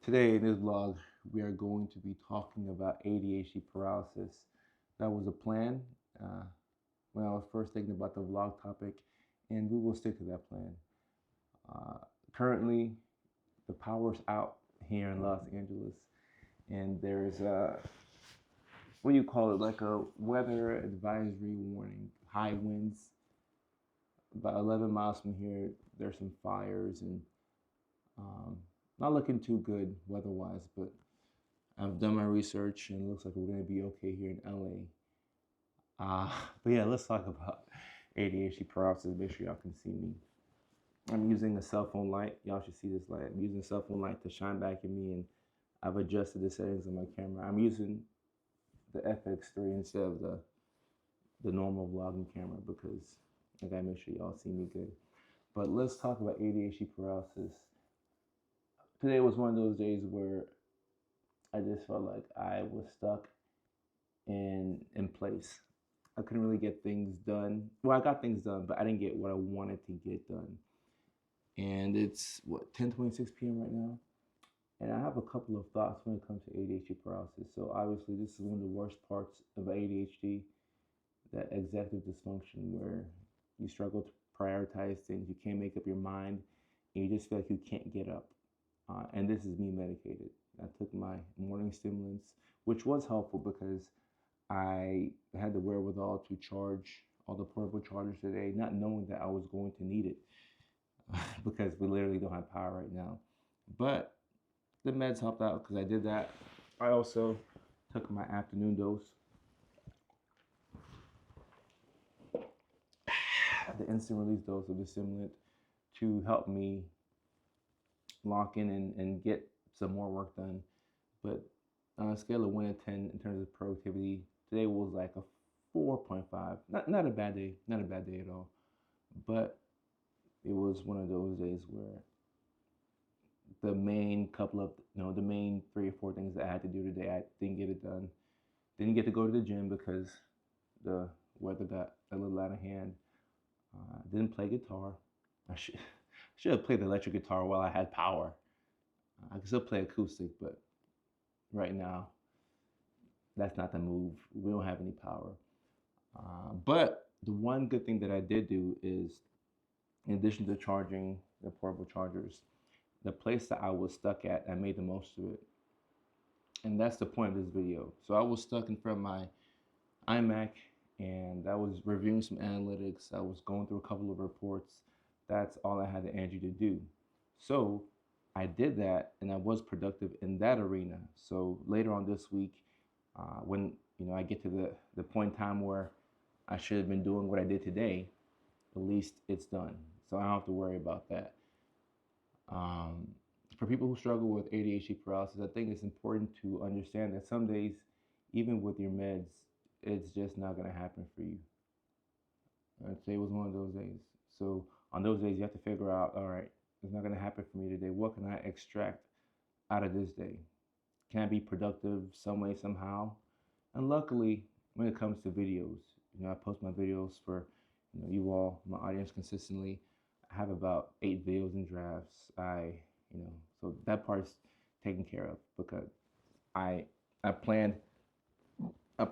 Today in this vlog, we are going to be talking about ADHD paralysis. That was a plan when I was first thinking about the vlog topic, and we will stick to that plan. Uh, Currently, the power's out here in Los Angeles, and there's what do you call it, like a weather advisory warning, high winds. About 11 miles from here, there's some fires, and um, not looking too good weather-wise, but I've done my research and it looks like we're going to be okay here in LA. But yeah, let's talk about ADHD paralysis. Make sure y'all can see me. I'm using a cell phone light. Y'all should see this light. I'm using a cell phone light to shine back at me, and I've adjusted the settings on my camera. I'm using the FX3 instead of the normal vlogging camera because I gotta make sure y'all see me good. But let's talk about ADHD paralysis. Today was one of those days where I just felt like I was stuck in place. I couldn't really get things done. Well, I got things done, but I didn't get what I wanted to get done. And it's what, 10:26 p.m. right now, and I have a couple of thoughts when it comes to ADHD paralysis. So obviously, this is one of the worst parts of ADHD, that executive dysfunction, where you struggle to prioritize things, you can't make up your mind, and you just feel like you can't get up. And this is me medicated. I took my morning stimulants, which was helpful because I had the wherewithal to charge all the portable chargers today, not knowing that I was going to need it because we literally don't have power right now. But the meds helped out because I did that. I also took my afternoon dose, the instant release dose of the stimulant, to help me lock in and get some more work done. But on a scale of 1 to 10 in terms of productivity, today was like a 4.5. Not a bad day, not a bad day at all. But it was one of those days where the main the main 3 or 4 things that I had to do today, I didn't get it done. Didn't get to go to the gym because the weather got a little out of hand. Didn't play guitar. I should have played the electric guitar while I had power. I can still play acoustic, but right now, that's not the move. We don't have any power. But the one good thing that I did do is, in addition to charging the portable chargers, the place that I was stuck at, I made the most of it. And that's the point of this video. So I was stuck in front of my iMac, and I was reviewing some analytics. I was going through a couple of reports. That's all I had the energy to do. So I did that, and I was productive in that arena. So later on this week, when I get to the point in time where I should have been doing what I did today, at least it's done. So I don't have to worry about that. For people who struggle with ADHD paralysis, I think it's important to understand that some days, even with your meds, it's just not going to happen for you. Today was one of those days. So on those days, you have to figure out, all right, it's not going to happen for me today. What can I extract out of this day? Can I be productive some way, somehow? And luckily, when it comes to videos, I post my videos for you all, my audience, consistently. I have about 8 videos in drafts. So that part's taken care of because I planned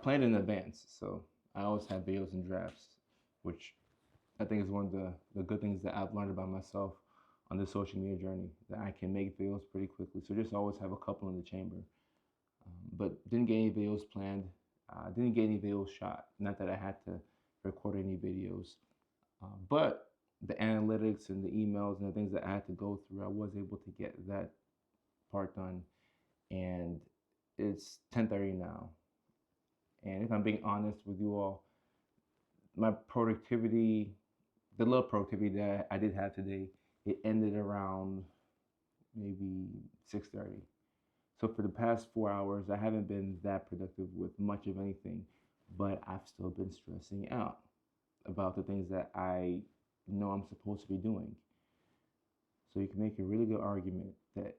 in advance. So I always have videos in drafts, which I think is one of the good things that I've learned about myself on this social media journey, that I can make videos pretty quickly. So just always have a couple in the chamber. But didn't get any videos planned. Didn't get any videos shot. Not that I had to record any videos. But the analytics and the emails and the things that I had to go through, I was able to get that part done. And it's 10:30 now. And if I'm being honest with you all, my productivity, the little productivity that I did have today, it ended around maybe 6:30. So for the past 4 hours, I haven't been that productive with much of anything, but I've still been stressing out about the things that I know I'm supposed to be doing. So you can make a really good argument that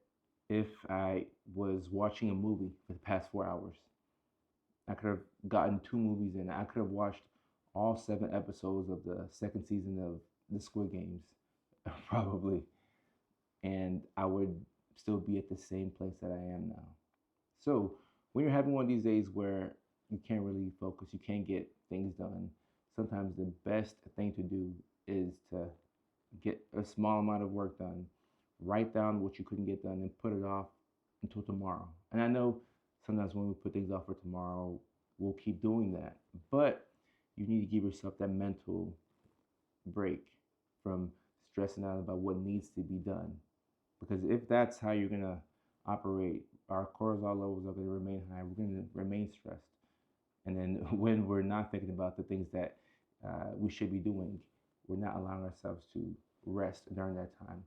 if I was watching a movie for the past 4 hours, I could have gotten 2 movies in. I could have watched all 7 episodes of the second season of the Squid Games, probably. And I would still be at the same place that I am now. So when you're having one of these days where you can't really focus, you can't get things done, sometimes the best thing to do is to get a small amount of work done, write down what you couldn't get done, and put it off until tomorrow. And I know sometimes when we put things off for tomorrow, we'll keep doing that. But you need to give yourself that mental break from stressing out about what needs to be done. Because if that's how you're going to operate, our cortisol levels are going to remain high. We're going to remain stressed. And then when we're not thinking about the things that we should be doing, we're not allowing ourselves to rest during that time.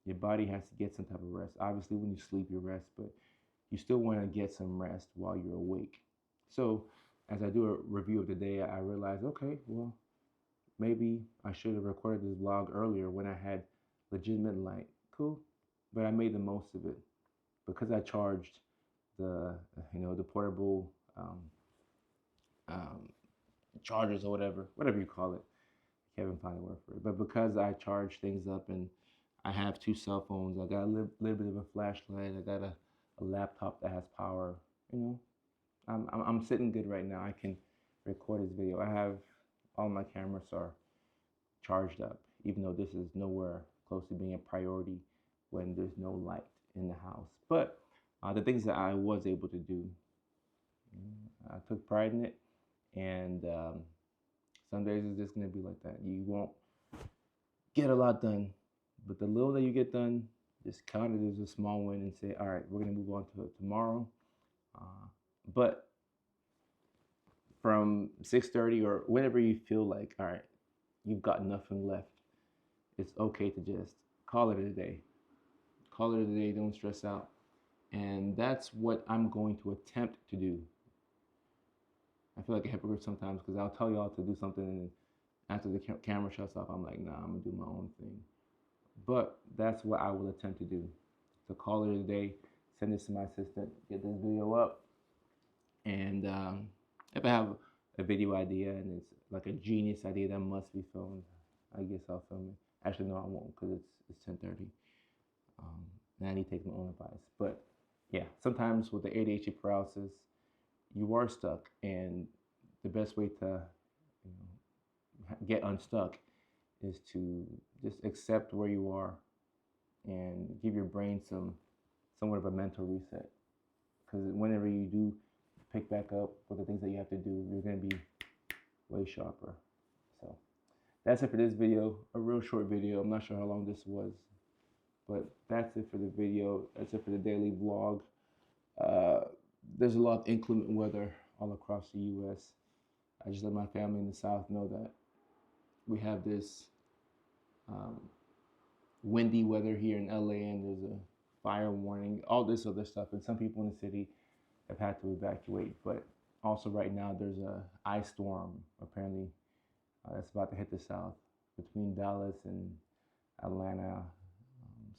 Your body has to get some type of rest. Obviously, when you sleep, you rest, but you still want to get some rest while you're awake. So as I do a review of the day, I realized, okay, well, maybe I should have recorded this vlog earlier when I had legitimate light. Cool, but I made the most of it because I charged the portable chargers or whatever you call it. I can't even find a word for it. But because I charge things up and I have 2 cell phones, I got a little bit of a flashlight, I got a laptop that has power. I'm sitting good right now. I can record this video. I have all my cameras are charged up, even though this is nowhere close to being a priority when there's no light in the house. But the things that I was able to do, I took pride in it, and some days it's just going to be like that. You won't get a lot done, but the little that you get done, just count it as a small win and say, all right, we're going to move on to it tomorrow. But from 6:30 or whenever you feel like, all right, you've got nothing left, it's okay to just call it a day. Call it a day, don't stress out. And that's what I'm going to attempt to do. I feel like a hypocrite sometimes because I'll tell y'all to do something and after the camera shuts off, I'm like, nah, I'm going to do my own thing. But that's what I will attempt to do. So call it a day, send this to my assistant, get this video up. And if I have a video idea and it's like a genius idea that must be filmed, I guess I'll film it. Actually, no, I won't because it's 10:30. And I need to take my own advice. But yeah, sometimes with the ADHD paralysis, you are stuck. And the best way to get unstuck is to just accept where you are and give your brain somewhat of a mental reset. Because whenever you do pick back up with the things that you have to do, you're going to be way sharper. So that's it for this video, a real short video. I'm not sure how long this was, but that's it for the video. That's it for the daily vlog. There's a lot of inclement weather all across the U.S. I just let my family in the South know that we have this windy weather here in LA, and there's a fire warning, all this other stuff, and some people in the city have had to evacuate. But also right now there's a ice storm apparently that's about to hit the South between Dallas and Atlanta.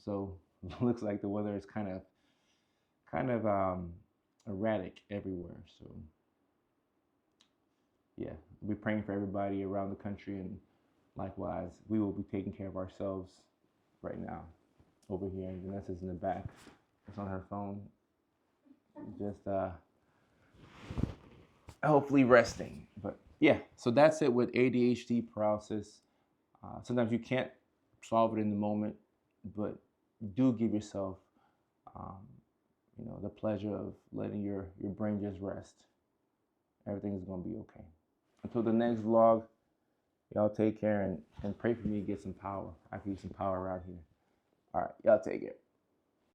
So it looks like the weather is kind of erratic everywhere. So yeah, we'll be praying for everybody around the country, and likewise, we will be taking care of ourselves right now. Over here, and Vanessa's in the back. It's on her phone. Just hopefully resting. But yeah, so that's it with ADHD paralysis. Sometimes you can't solve it in the moment, but do give yourself the pleasure of letting your brain just rest. Everything is going to be okay. Until the next vlog, y'all take care and pray for me to get some power. I can use some power around here. All right, y'all take care.